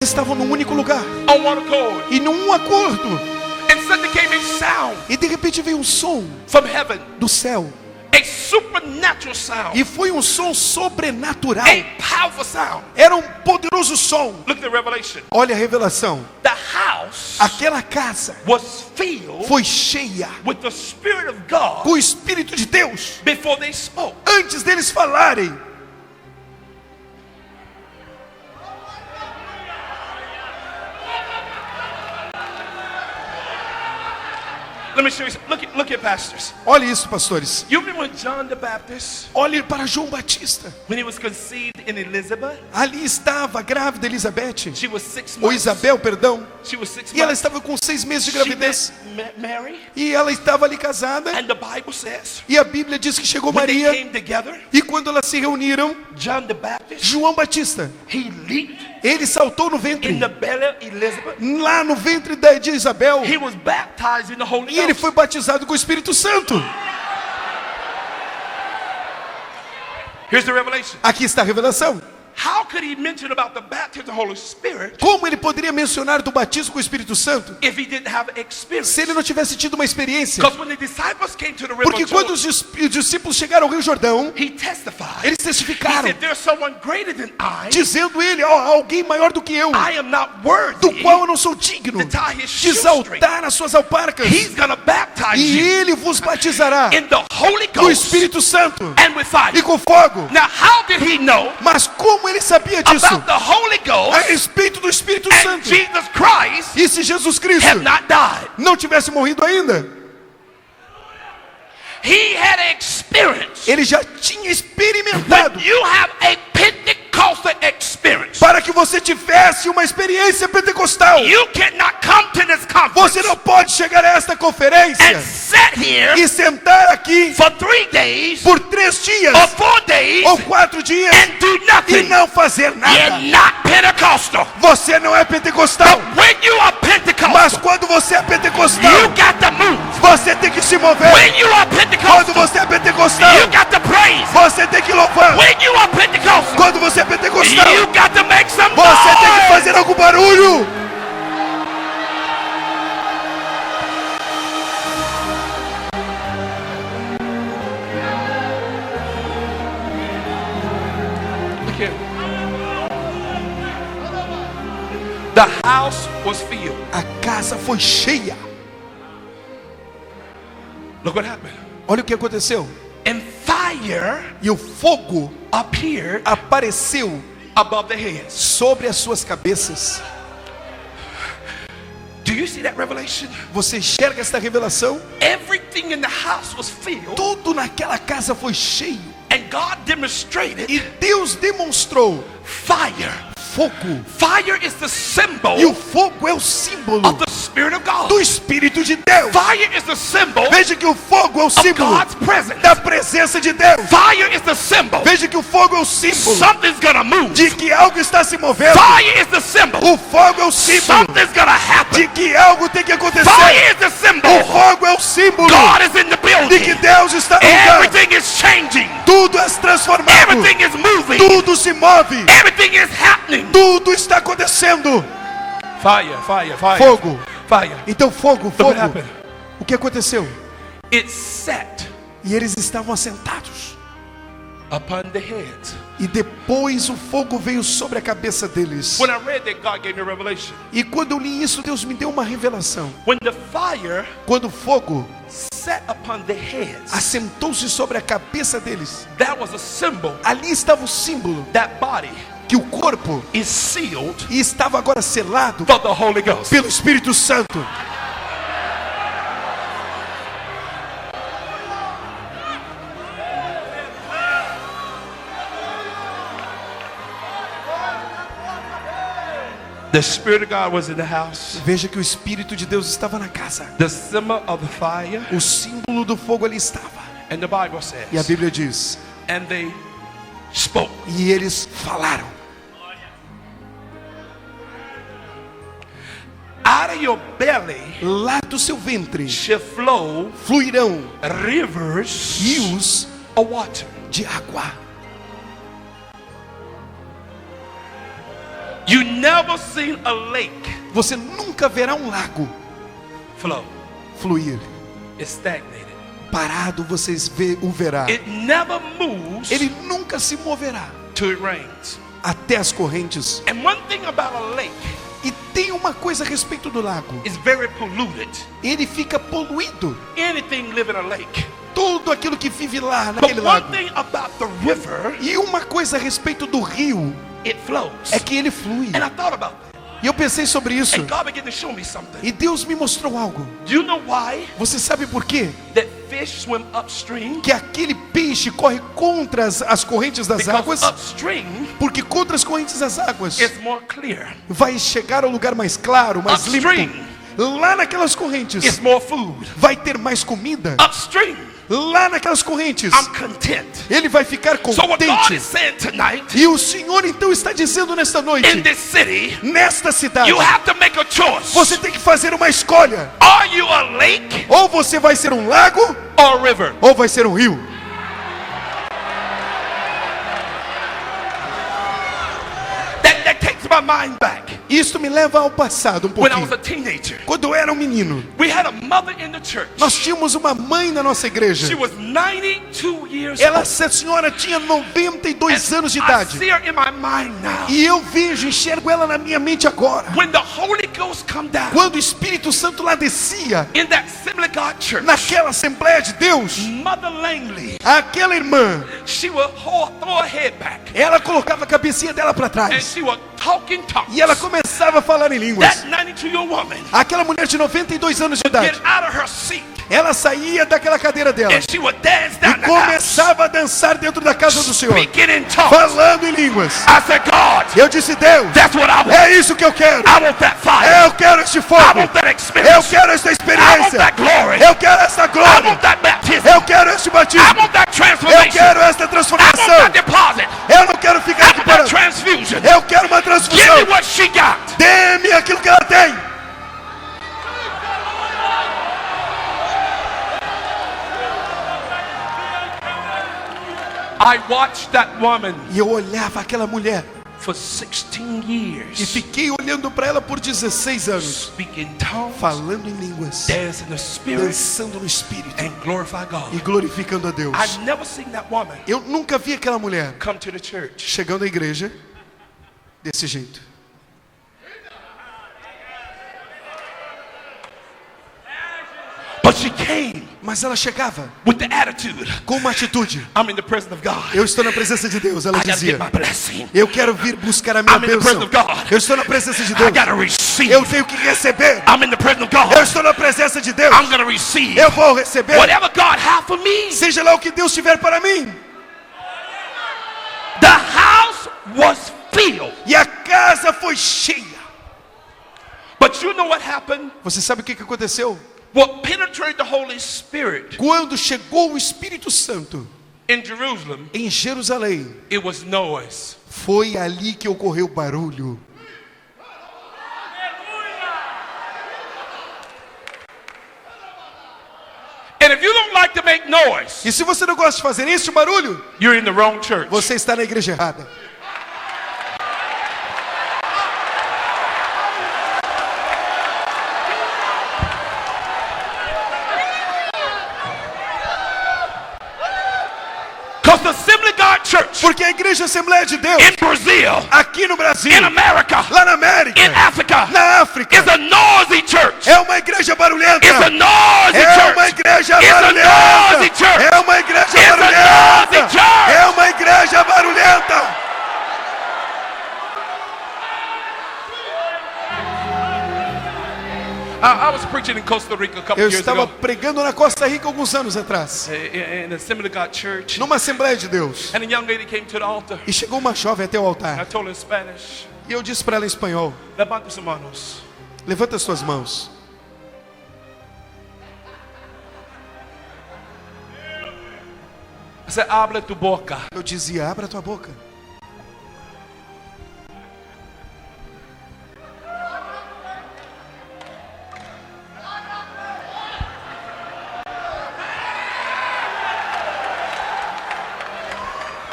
estavam num único lugar, on one accord. e num acordo. And suddenly came a sound E de repente veio um som from heaven, do céu. a supernatural sound, E foi um som sobrenatural. a powerful sound. Era um poderoso som. Look at the revelation. Olha a revelação. The house Aquela casa was filled foi cheia with the Spirit of God com o Espírito de Deus. before they spoke. Antes deles falarem. Let me show you. Look at pastors. Olha isso, pastores. You remember when John the Baptist, Olhe para João Batista. when he was conceived in Elizabeth, Ali estava grávida Elizabeth. she was 6 Ou months. Isabel, perdão. She was 6 E ela months. estava com 6 meses de She gravidez. met Mary, E ela estava ali casada. and the Bible says E a Bíblia diz que chegou when they Maria. came together, E quando elas se reuniram, John the Baptist, João Batista, he leaped ele saltou no ventre. in the belly of Elizabeth. Lá no ventre de Isabel. He was baptized in the Holy E ele Ghost. foi batizado com o Espírito Santo. Here's the revelation. Aqui está a revelação. How could he mention about the baptism of the Holy Spirit Como ele poderia mencionar do batismo com o Espírito Santo if he didn't have experience? se ele não tivesse tido uma experiência? Because when the disciples came to the river Porque quando Jordan, os discípulos chegaram ao Rio Jordão, he testified. eles He testificaram, said, "There's someone greater than I. dizendo ele, ó, alguém maior do que eu, I am not worthy do qual eu não sou digno to tie his de shoestring. saltar as suas alparcas. He's gonna baptize E you ele vos batizará in the Holy com o Ghost Espírito Santo and with fire." e com fogo. Now, how did he know Mas como ele sabia disso? about the Holy A Ghost respeito do Espírito and Santo. Jesus Christ E se Jesus Cristo have not died? não tivesse morrido ainda, He had experience. ele já tinha experimentado. When you have a Pentecostal experience, Para que você tivesse uma experiência pentecostal, you cannot come to this conference você não pode chegar a esta and conferência sit here e sentar aqui for 3 days por 3 dias or 4 days ou 4 dias and do e nothing. não fazer nada. You're not Pentecostal. Você não é pentecostal. When you are Mas Pentecostal, quando você é pentecostal, you got to move. você tem que se mover. When you are Quando Pentecostal, você é pentecostal, you got to praise. você tem que louvar. When you are Pentecostal, Quando você é pentecostal, you got to make some você tem que noise. fazer algum barulho. Look here. The house was filled. A casa foi cheia. Look what happened. Olha o que aconteceu. And fire E o fogo appeared apareceu above the heads. sobre as suas cabeças. Do you see that revelation? Você enxerga esta revelação? Everything in the house was filled, Tudo naquela casa foi cheio. and God demonstrated E Deus demonstrou fire. fogo. Fire is the symbol E o fogo é o símbolo of the Spirit of God. do Espírito de Deus. Fire is the symbol Veja que o fogo é o of símbolo God's presence. da presença de Deus. Fire is the symbol. Veja que o fogo é o símbolo Something's gonna move. de que algo está se movendo. Fire is the symbol. O fogo é o símbolo Something's gonna happen. de que algo tem que acontecer. Fire is the symbol. O fogo é o símbolo God is in the de que building. Deus está no lugar. Everything is changing. Tudo é transformado. Everything is moving. Tudo se move. Everything is happening. Tudo está acontecendo. Fire, fire, fire. Fogo. Fire. Então fogo, Look what fogo. happened. O que aconteceu? It sat E eles estavam assentados. upon the heads. E depois o fogo veio sobre a cabeça deles. When I read that, God gave me a revelation. E quando eu li isso, Deus me deu uma revelação. When the fire Quando o fogo sat upon the heads, assentou-se sobre a cabeça deles, that was a symbol ali estava o símbolo that body que o corpo is sealed estava agora selado for the Holy Ghost. pelo Espírito Santo. The Spirit of God was in the house. Veja que o Espírito de Deus estava na casa. The symbol of the fire, O símbolo do fogo ali estava. and the Bible E a says, Bíblia diz, and they spoke. e eles falaram. Out of your belly Lá do seu ventre shall flow fluirão rivers rios of water. de água. You never seen a lake Você nunca verá um lago flow. fluir. It's stagnated. Parado vocês o verá. It never moves Ele nunca se moverá till it rains. até as correntes. And one thing about a lake, E tem uma coisa a respeito do lago. it's very polluted. Ele fica poluído. Anything live in a lake. Tudo aquilo que vive lá But naquele one lago. thing about the river, E uma coisa a respeito do rio it flows. é que ele flui. And I thought about that. E eu pensei sobre isso. And God began to show me something. E Deus me mostrou algo. Do you know why Você sabe por quê? that fish swim upstream? Que aquele peixe corre contra as correntes das Because águas. upstream Porque contra as correntes das águas is more clear. vai chegar ao lugar mais claro, mais limpo. Upstream Lá naquelas correntes is more food. vai ter mais comida. Upstream, Lá naquelas correntes I'm content. ele vai ficar So what God contente. is saying tonight, E o Senhor então está dizendo nesta in noite, this city, nesta cidade, you have to make a choice. você tem que fazer uma escolha. Are you a lake Ou você vai ser um lago, or a river? ou vai ser um rio. That takes my mind back. Isto me leva ao passado um When I was a pouquinho. teenager, Quando eu era um menino, we had a mother in the church. nós tínhamos uma mãe na nossa igreja. She was 92 years Ela, old. essa senhora tinha 92 anos de I idade. see her in my mind now. E eu vejo, enxergo ela na minha mente agora. When the Holy Ghost come down Quando o Espírito Santo lá descia, in that Assembly of God church, naquela Assembleia de Deus, Mother Langley, aquela irmã, she would throw her head back ela colocava a cabecinha dela para and trás. she would talk in tongues. E ela começava a falar em línguas. That 92-year-old woman Aquela mulher de 92 anos de get idade, out of her seat ela saía daquela cadeira dela and she would dance down e the house, começava a dançar dentro da casa do Senhor, speaking in tongues. falando em línguas. I said, God, E eu disse, Deus, that's what I want. é isso que eu quero. I want that fire. Eu quero este I fogo. want that Eu experience. quero esta I want experiência. that glory. Eu quero esta I glória. want that baptism. Eu quero este I batismo. want that Eu transformation. quero esta I want transformação. that deposit. Eu não quero ficar I aqui want that parado. transfusion. Eu quero uma Give me transfusão. what she got. Dê-me aquilo que ela tem. I watched that woman E eu olhava aquela mulher for 16 e years fiquei olhando para ela por 16 anos, speak in tongues, falando em línguas, dance in the spirit, dançando no Espírito and glorify God. e glorificando a Deus. I've never seen that woman Eu nunca vi aquela mulher come to the church. chegando à igreja desse jeito. But she came Mas ela chegava with the attitude, com uma atitude. I'm in the presence of God. Eu estou na presença de Deus. Ela I gotta dizia, get my blessing. eu quero vir buscar a minha I'm in the bênção. presence of God. Eu estou na presença de I Deus. gotta receive. Eu tenho que receber. I'm in the presence of God. Eu estou na presença de Deus. I'm gonna receive Eu vou receber. whatever God has for me. Seja lá o que Deus tiver para mim. The house was filled. E a casa foi cheia. But you know what happened? Você sabe o que aconteceu? What penetrated the Holy Spirit Quando chegou o Espírito Santo in Jerusalem, em Jerusalém, it was noise. foi ali que ocorreu barulho. And if you don't like to make noise, E se você não gosta de fazer esse barulho, you're in the wrong church. você está na igreja errada. Because the Assembly of God Church Porque a igreja Assembleia de Deus, in Brazil, aqui no Brasil, in America, lá na América, in Africa, na África, is a noisy church. é uma igreja barulhenta. It's a noisy É church. uma igreja It's a barulhenta. noisy church. É uma igreja It's a barulhenta. noisy church. É uma igreja barulhenta. I was preaching in Costa Rica a couple Eu years estava ago pregando na Costa Rica alguns anos atrás, in the Assembly of God Church, numa Assembleia de Deus. and a young lady came to the altar. E chegou uma jovem até o I altar. told her in Spanish, E eu disse para ela em espanhol: levanta sus manos. levanta as suas mãos. I said, abre tu boca. Eu dizia: abra tua boca.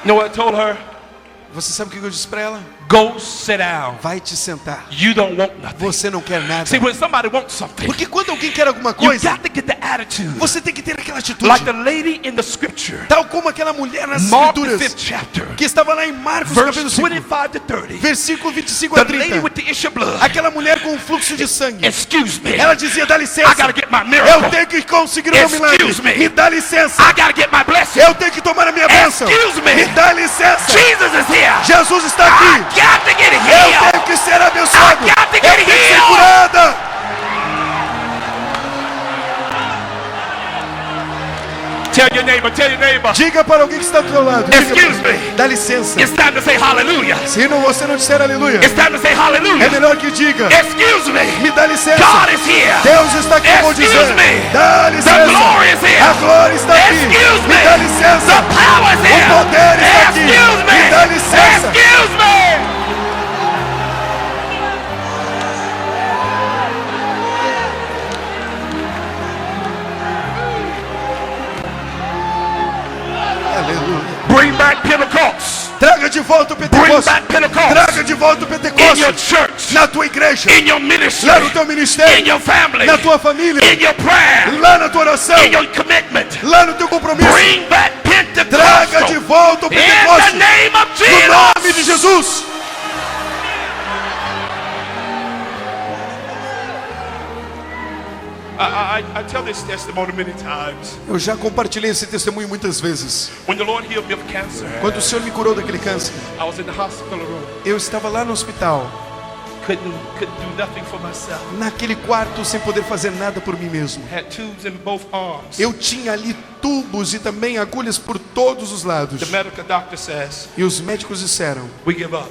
You know what I told her? Você sabe o que eu disse para ela? Go sit down. Vai te sentar. You don't want nothing. Você não quer nada. See, when somebody wants something, Porque quando alguém quer alguma you coisa, got to get the attitude. você tem que ter aquela atitude. Like the lady in the scripture, Tal como aquela mulher nas Mark the escrituras, 5th chapter, que estava lá em Marcos verse capítulo 5, 25 to 30. versículo 25 a The lady 30. with the issue of blood. Aquela mulher com o fluxo de sangue. Excuse me. Ela dizia, dá I licença. gotta get my Eu miracle. tenho que conseguir o meu milagre. Excuse me. Me dá licença. I gotta get my blessing. Eu tenho que tomar a minha bênção. Excuse me. Me dá licença. Jesus is here. Jesus está I aqui. got to get Eu healed. tenho que ser abençoado. I got to Eu get tenho que ser healed. curada. Tell your neighbor. Diga para alguém que está do seu lado. Diga Excuse para- me. Dá licença. It's time to say hallelujah. Se não, você não disser aleluia, It's time to say é hallelujah. melhor que diga. Excuse me. Me dá licença. God is here. Deus está aqui, eu vou Excuse dizer. me. Dá The licença. glory is here. A glória está aqui. Excuse Me me. dá licença. The power is here. O poder está aqui. Excuse me. Me dá licença. Excuse me. Aleluia. Bring back Pentecost. Traga de volta o Bring Pentecostes. back Pentecost. Traga de volta o In your Pentecostes. church. Na tua igreja. In your ministry. Lá no teu In ministério. your family. Na tua família. In your prayer. Lá na tua oração. In your commitment. Lá no teu compromisso. Bring back Traga de Pentecost. volta o In the Pentecostes. name of No nome de Jesus. Jesus. I tell this testimony many times. Eu já compartilhei esse testemunho muitas vezes. When the Lord healed me of cancer, Quando o Senhor me curou daquele câncer, I was in the hospital room. eu estava lá no hospital, Couldn't do nothing for myself. naquele quarto sem poder fazer nada por mim mesmo. Had tubes in both arms. Eu tinha ali tubos e também agulhas por todos os lados. The medical doctor says, E os médicos disseram, we give up.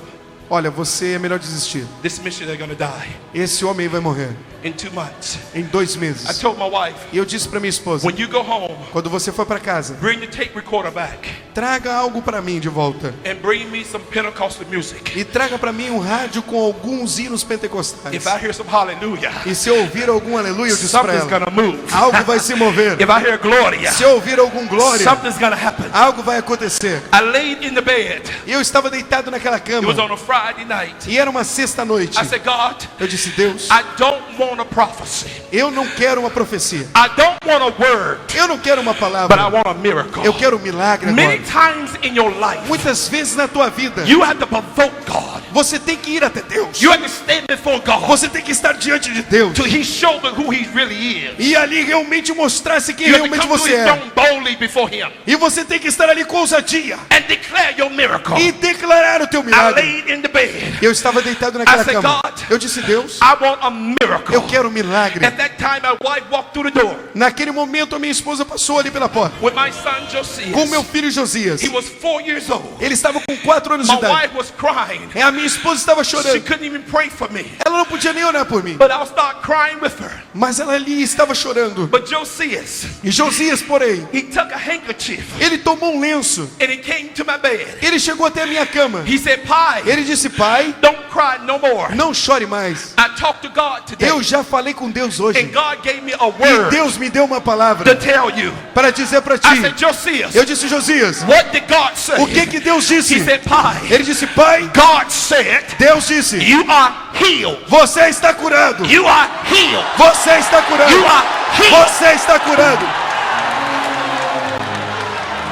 olha, você é melhor desistir. This missionary gonna die Esse homem vai morrer in 2 months. em 2 I meses. told my wife, E eu disse para minha esposa, when you go home, quando você for para casa, bring the tape recorder back traga algo para mim de volta. and bring me some Pentecostal music. E traga para mim um rádio com alguns hinos pentecostais. If I hear some hallelujah, E se eu ouvir algum aleluia, eu disse para something's ela, gonna move. algo vai se mover. If I hear gloria, Se eu ouvir algum glória, something's gonna happen. algo vai acontecer. I laid in the bed. E eu estava deitado naquela It cama. was on a Friday night. E era uma sexta-noite. I said, God, Eu disse, Deus, I don't want a prophecy. eu não quero uma profecia. I don't want a word, Eu não quero uma but I palavra. want a miracle. Eu quero um milagre Many agora. times in your life, Muitas vezes na tua vida, you have to provoke God. você tem que ir até Deus. You have to stand before God Você tem que estar diante de Deus. till He shows who He really is. E ali realmente mostrar-se quem You have to realmente come to você His é. throne boldly before Him E você tem que estar ali com ousadia. and declare your miracle. E declarar o teu I milagre. laid in the bed. Eu estava deitado naquela I said, cama. God, Eu disse, Deus, I want a miracle. eu quero um milagre. At that time, my wife walked through the door Naquele momento, a minha esposa passou ali pela porta. with my son Josiah. Com meu filho Josias. He was 4 years old. Ele estava com 4 anos de My idade. wife was crying. E a minha esposa estava She chorando. couldn't even pray for me. Ela não podia nem orar por mim. But I'll start crying with her. Mas ela ali estava chorando. But Josias, E Josias, porém, he took a handkerchief ele tomou um lenço. and he came to my bed. Ele chegou até a minha cama. He said, Pai, Ele disse, pai, don't cry no more. não chore mais. I talked to God today. Eu já falei com Deus hoje. And God gave me a E word Deus me deu uma to palavra tell you. para dizer para ti. I said, Josias, Eu disse, Josias, what did God say? o que Deus He disse? said, Pai, Ele disse, pai, God said, Deus disse, you are healed. você está curado. You are healed. Você está curado. You are healed. Você está curado.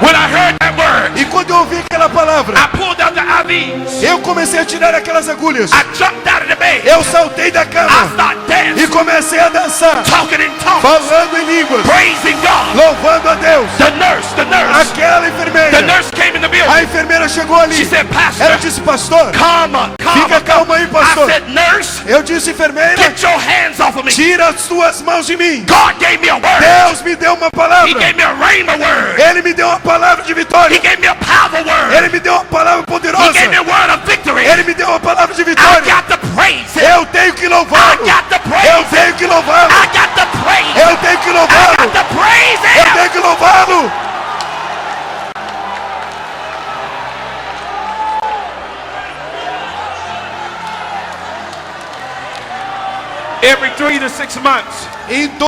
When I heard that word, E quando eu ouvi aquela palavra, I pulled out the IVs. eu comecei a tirar aquelas agulhas. I jumped out of the bed. Eu saltei da I cama started dancing, e comecei a dançar, talking in tongues, falando em línguas, praising God. louvando a Deus. The nurse, Aquela the enfermeira, nurse came in the building. a enfermeira chegou ali. She said, Pastor, Ela disse, pastor, calma, fica calma aí, pastor. I said, nurse, Eu disse, enfermeira, get your hands off of me. tira as tuas mãos de mim. God gave me a word. Deus me deu uma He palavra. gave me a rhema word. Ele me deu uma palavra de He vitória. gave me a powerful word. Ele me deu uma palavra He poderosa. gave me a word of victory. Ele me deu uma palavra de I vitória. got to praise Him. Eu tenho que louvá-lo. I got to praise Eu Him. tenho que louvá-lo. I got to praise Him. Eu tenho que I louvá-lo. got to praise Eu Him. tenho que louvá-lo. Every 3 to 6 months, Em